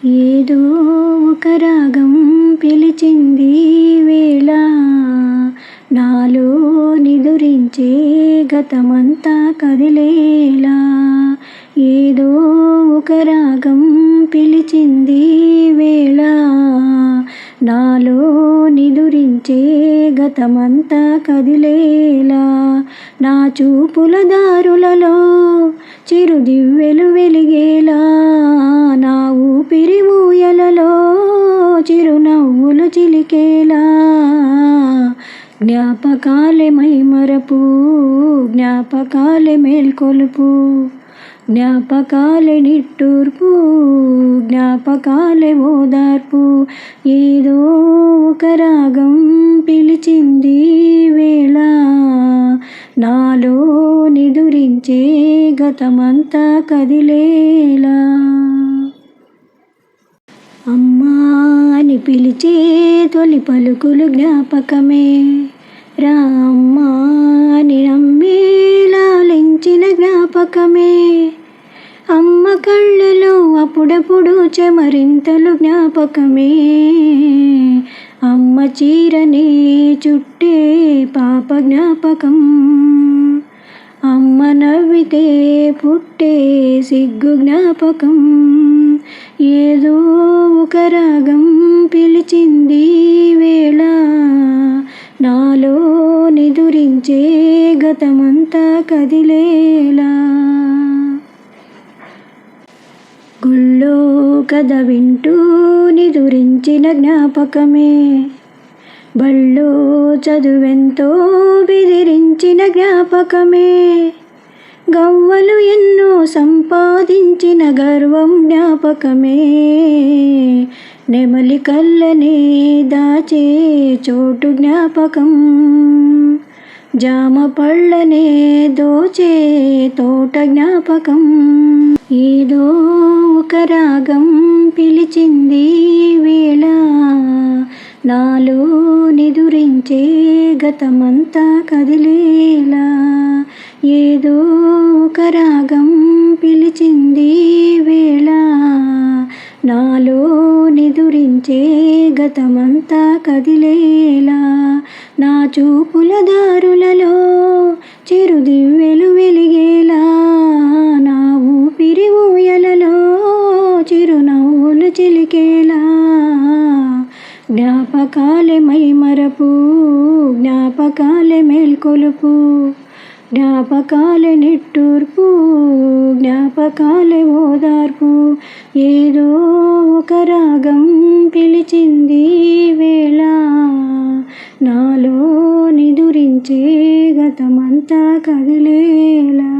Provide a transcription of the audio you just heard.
ఏదో ఒక రాగం పిలిచింది వేళ, నాలో నిదురించే గతమంతా కదిలేలా. ఏదో ఒక రాగం పిలిచింది వేళ, నాలో నిదురించే గతమంతా కదిలేలా. నా చూపుల దారులలో చిరుదివ్వెలు వెలిగేలా, నా ఊపిరి ఊయలలో చిరునవ్వులు చిలికేలా. జ్ఞాపకాలే మైమరపు, జ్ఞాపకాలే మేల్కొలుపు, జ్ఞాపకాలే నిట్టూర్పు, జ్ఞాపకాలే ఓదార్పు. ఏదో ఒక రాగం పిలిచింది వేళ, నాలో నిదురించే గతమంతా కదిలేలా. అమ్మా అని పిలిచే తొలి పలుకులు జ్ఞాపకమే, రా అమ్మా అని నమ్మి లాలించిన జ్ఞాపకమే. అమ్మ కళ్ళలో అప్పుడప్పుడు చెమరింతలు జ్ఞాపకమే, అమ్మ చీరని చుట్టే పాప జ్ఞాపకం. అమ్మ నవ్వితే పుట్టే సిగ్గు జ్ఞాపకం. ఏదో ఒక రాగం పిలిచింది వేళ, నాలో నిదురించే గతమంతా కదిలేలా. గుళ్ళో కథ వింటూ నిదురించిన జ్ఞాపకమే, బళ్ళో చదువెంతో బెదిరించిన జ్ఞాపకమే. గవ్వలు ఎన్నో సంపాదించిన గర్వం జ్ఞాపకమే, నెమలి కళ్ళనే దాచే చోటు జ్ఞాపకం. జామ పళ్ళనే దోచే తోట జ్ఞాపకం. ఏదో ఒక రాగం పిలిచింది వేళ, నాలో నిదురించే గతమంతా కదిలేలా. ఏదో ఒక రాగం పిలిచింది వేళ, నాలో నిదురించే గతమంతా కదిలేలా. నా చూపుల దారులలో చిరుదివ్వెలు వెలిగేలా, నా ఊపిరి ఊయలలో చిరునవ్వులు చిలికేలా. జ్ఞాపకాలే మైమరపు, జ్ఞాపకాలే మేల్కొలుపు, జ్ఞాపకాలే నిట్టూర్పు, జ్ఞాపకాలే ఓదార్పు. ఏదో ఒక రాగం పిలిచింది వేళ, నాలో నిదురించే గతమంతా కదిలేలా.